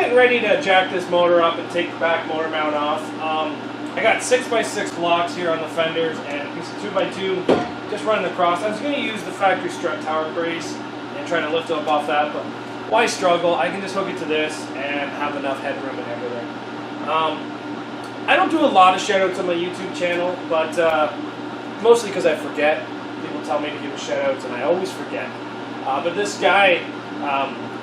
getting ready to jack this motor up and take the back motor mount off. I got 6x6 blocks here on the fenders and a piece of 2x2 just running across. I was going to use the factory strut tower brace and try to lift up off that, but why struggle? I can just hook it to this and have enough headroom and everything. I don't do a lot of shoutouts on my YouTube channel, but mostly because I forget. People tell me to give shoutouts and I always forget. But this guy,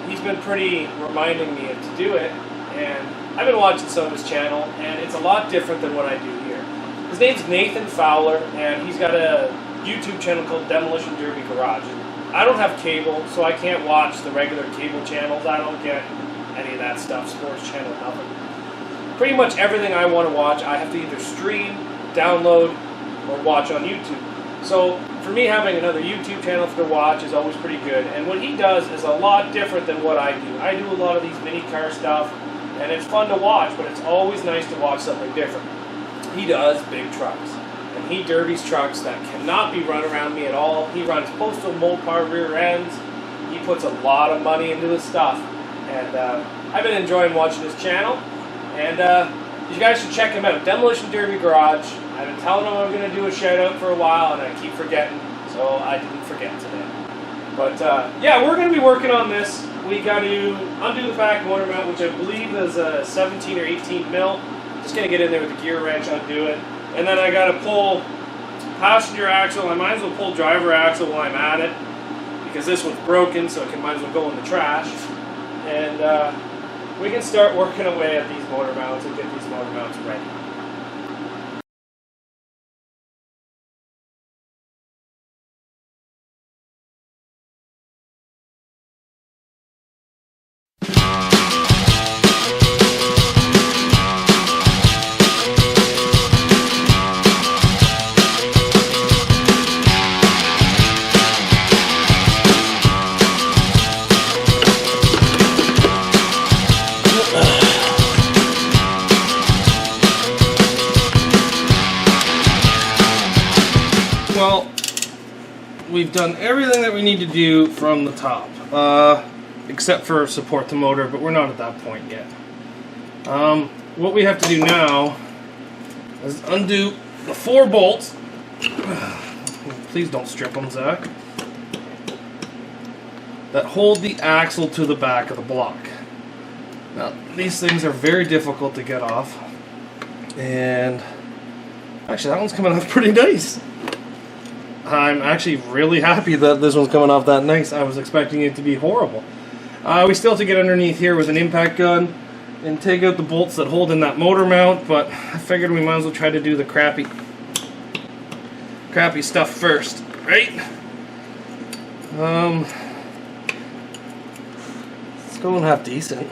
he's been pretty reminding me to do it, and I've been watching some of his channel, and it's a lot different than what I do here. His name's Nathan Fowler, and he's got a YouTube channel called Demolition Derby Garage. I don't have cable, so I can't watch the regular cable channels. I don't get any of that stuff, sports channel, nothing. Pretty much everything I want to watch, I have to either stream, download, or watch on YouTube. So for me, having another YouTube channel to watch is always pretty good. And what he does is a lot different than what I do. I do a lot of these mini car stuff, and it's fun to watch, but it's always nice to watch something different. He does big trucks, and he derbies trucks that cannot be run around me at all. He runs postal Mopar rear ends. He puts a lot of money into his stuff, and I've been enjoying watching his channel. And you guys should check him out, Demolition Derby Garage. I've been telling him I'm going to do a shout out for a while, and I keep forgetting, so I didn't forget today. But yeah, we're going to be working on this. We got to undo the back motor mount, which I believe is a 17 or 18 mil. Just going to get in there with the gear wrench, undo it. And then I got to pull passenger axle. I might as well pull driver axle while I'm at it, because this one's broken, so it might as well go in the trash. And we can start working away at these motor mounts and get these motor mounts ready. Well, we've done everything that we need to do from the top, except for support the motor, but we're not at that point yet. What we have to do now is undo the 4 bolts. Please don't strip them, Zach. That hold the axle to the back of the block. Now, these things are very difficult to get off, and actually that one's coming off pretty nice. I'm actually really happy that this one's coming off that nice. I was expecting it to be horrible. We still have to get underneath here with an impact gun and take out the bolts that hold in that motor mount, but I figured we might as well try to do the crappy stuff first, right? It's going half decent.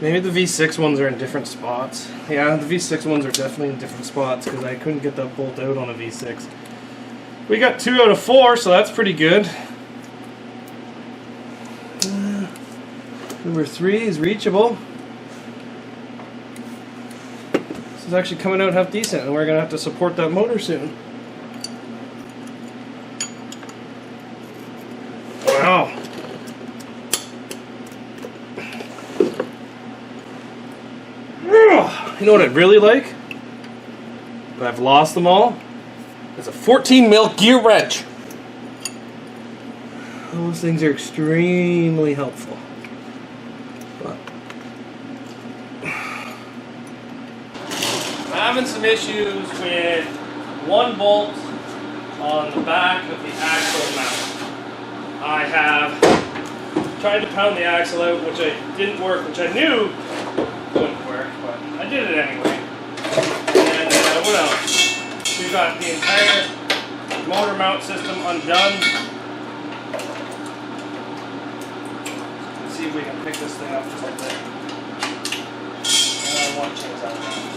Maybe the V6 ones are in different spots. Yeah, the V6 ones are definitely in different spots because I couldn't get that bolt out on a V6. We got 2 out of 4, so that's pretty good. Number 3 is reachable. This is actually coming out half decent, and we're going to have to support that motor soon. Wow. You know what I'd really like? But I've lost them all. It's a 14 mil gear wrench. Those things are extremely helpful. But I'm having some issues with one bolt on the back of the axle mount. I have tried to pound the axle out, which didn't work, which I knew wouldn't work, but I did it anyway. And what else? We've got the entire motor mount system undone. Let's see if we can pick this thing up just like that. And I want to change that around.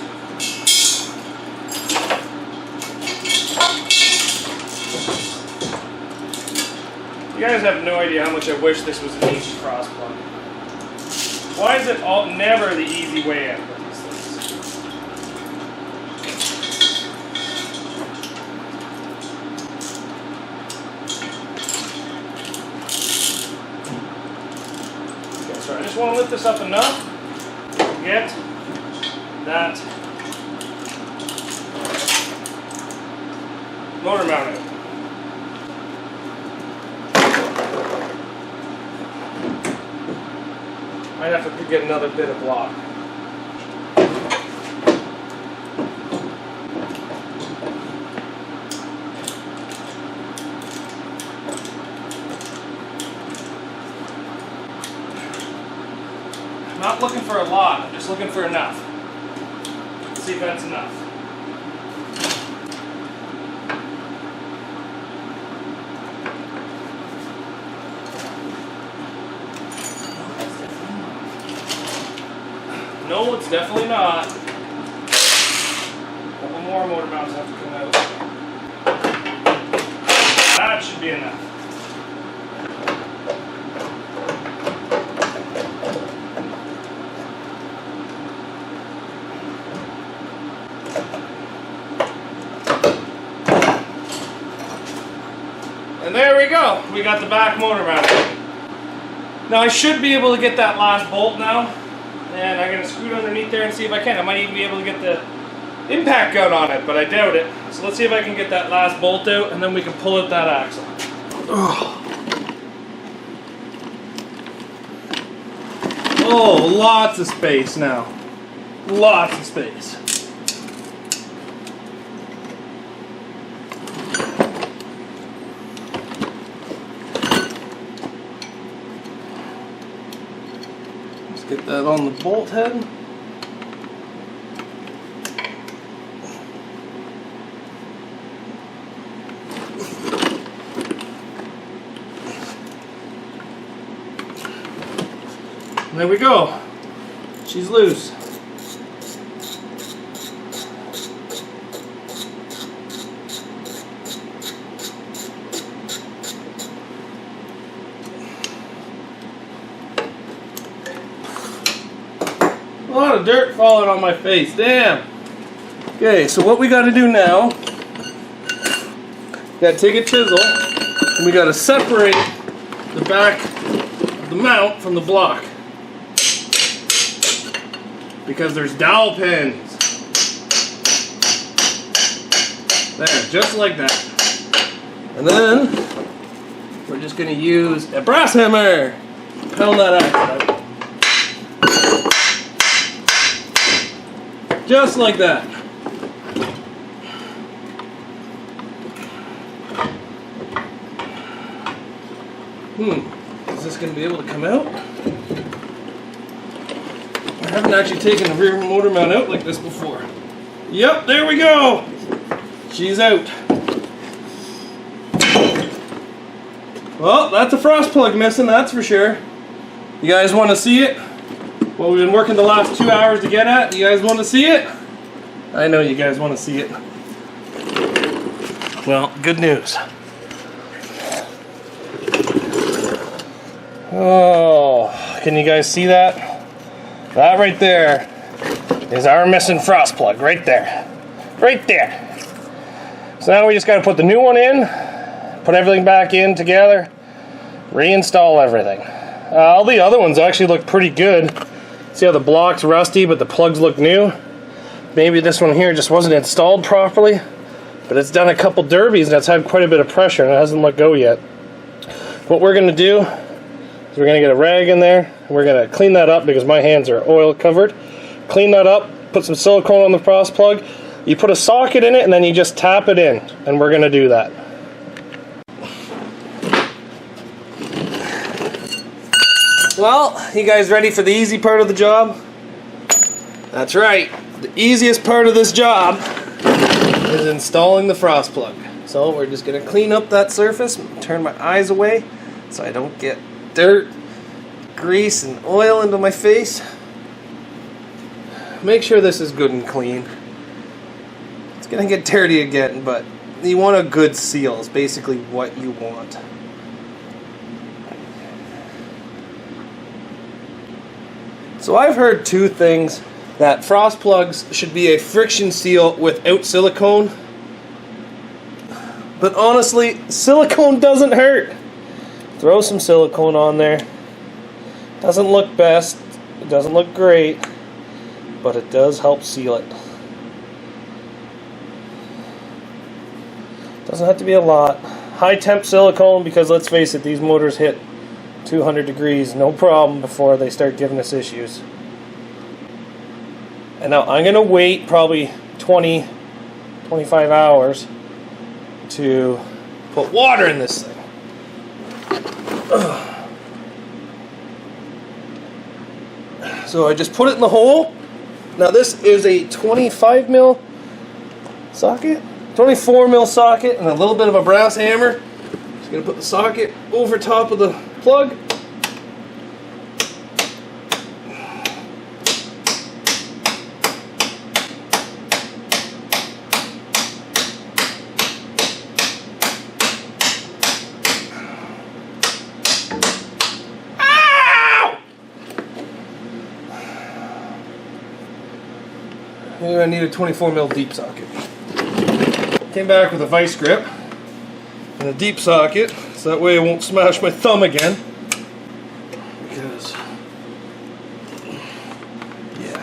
You guys have no idea how much I wish this was an easy cross plug. Why is it never the easy way out with these things? Okay, sorry, I just just want to lift this up enough to get that motor mount out. Might have to get another bit of block. I'm not looking for a lot, I'm just looking for enough. Let's see if that's enough. No, it's definitely not. A couple more motor mounts have to come out. That should be enough. And there we go. We got the back motor mount. Now I should be able to get that last bolt now. And I'm going to scoot underneath there and see if I can. I might even be able to get the impact gun on it, but I doubt it. So let's see if I can get that last bolt out, and then we can pull out that axle. Oh, lots of space now. Lots of space. Get that on the bolt head. And there we go. She's loose. A lot of dirt falling on my face, damn. Okay, so what we got to do now, got to take a chisel and we got to separate the back of the mount from the block because there's dowel pins. There, just like that. And then we're just going to use a brass hammer, pound that out. Just like that. Is this going to be able to come out? I haven't actually taken a rear motor mount out like this before. Yep, there we go. She's out. Well, that's a frost plug missing, that's for sure. You guys want to see it? What we've been working the last 2 hours to get at. You guys want to see it? I know you guys want to see it. Well, good news. Oh, can you guys see that? That right there is our missing frost plug, right there. Right there. So now we just got to put the new one in, put everything back in together, reinstall everything. All the other ones actually look pretty good. See how the block's rusty, but the plugs look new? Maybe this one here just wasn't installed properly, but it's done a couple derbies and it's had quite a bit of pressure and it hasn't let go yet. What we're going to do is we're going to get a rag in there and we're going to clean that up because my hands are oil covered. Clean that up, put some silicone on the frost plug. You put a socket in it and then you just tap it in, and we're going to do that. Well, you guys ready for the easy part of the job? That's right. The easiest part of this job is installing the frost plug. So we're just going to clean up that surface, turn my eyes away so I don't get dirt, grease, and oil into my face. Make sure this is good and clean. It's going to get dirty again, but you want a good seal is basically what you want. So I've heard two things, that frost plugs should be a friction seal without silicone. But honestly, silicone doesn't hurt. Throw some silicone on there. Doesn't look best, it doesn't look great, but it does help seal it. Doesn't have to be a lot. High temp silicone, because let's face it, these motors hit 200 degrees no problem before they start giving us issues. And now I'm going to wait probably 20-25 hours to put water in this thing. So I just put it in the hole. Now this is a 25 mil socket, 24 mil socket, and a little bit of a brass hammer. Just gonna put the socket over top of the plug. I need a 24 mil deep socket. Came back with a vice grip and a deep socket, so that way I won't smash my thumb again. Because, yeah.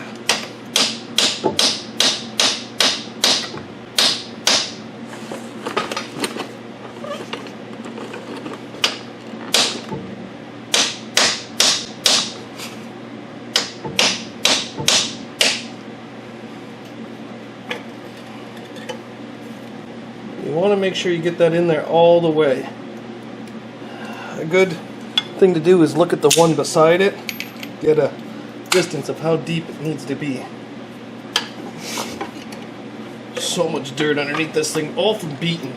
You want to make sure you get that in there all the way. A good thing to do is look at the one beside it, get a distance of how deep it needs to be. So much dirt underneath this thing, all from beating.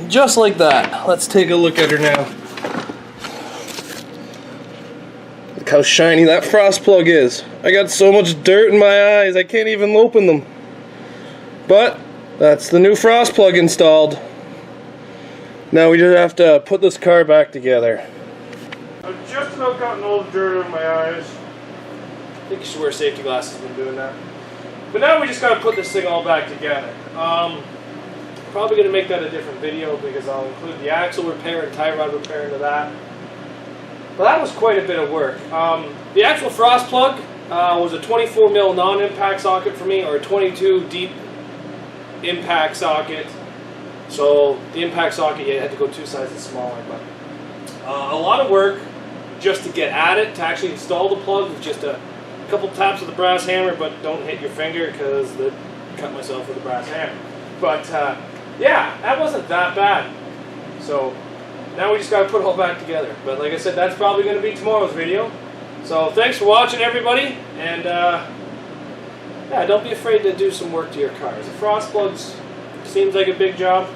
Just like that. Let's take a look at her now. Look how shiny that frost plug is. I got so much dirt in my eyes I can't even open them. But that's the new frost plug installed. Now we just have to put this car back together. I've just about gotten all the dirt in my eyes. I think you should wear safety glasses when doing that. But now we just got to put this thing all back together. Probably going to make that a different video because I'll include the axle repair and tie rod repair into that. But that was quite a bit of work. The actual frost plug was a 24 mil non-impact socket for me, or a 22 deep impact socket. So the impact socket, you had to go 2 sizes smaller. But a lot of work just to get at it, to actually install the plug with just a couple taps of the brass hammer, but don't hit your finger because I cut myself with a brass hammer. But yeah, that wasn't that bad. So now we just got to put it all back together. But like I said, that's probably going to be tomorrow's video. So thanks for watching, everybody. And yeah, don't be afraid to do some work to your cars. The frost plugs seems like a big job.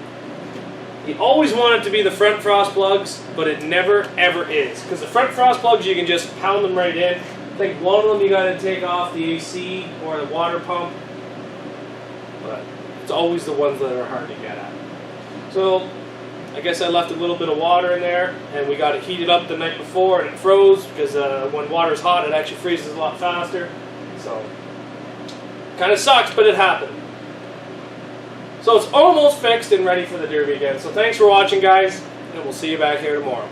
You always want it to be the front frost plugs, but it never ever is. Because the front frost plugs, you can just pound them right in. I think one of them you got to take off the AC or the water pump. But it's always the ones that are hard to get at. So I guess I left a little bit of water in there, and we got it heated up the night before, and it froze because when water's hot, it actually freezes a lot faster. So kind of sucks, but it happened. So it's almost fixed and ready for the derby again. So thanks for watching, guys, and we'll see you back here tomorrow.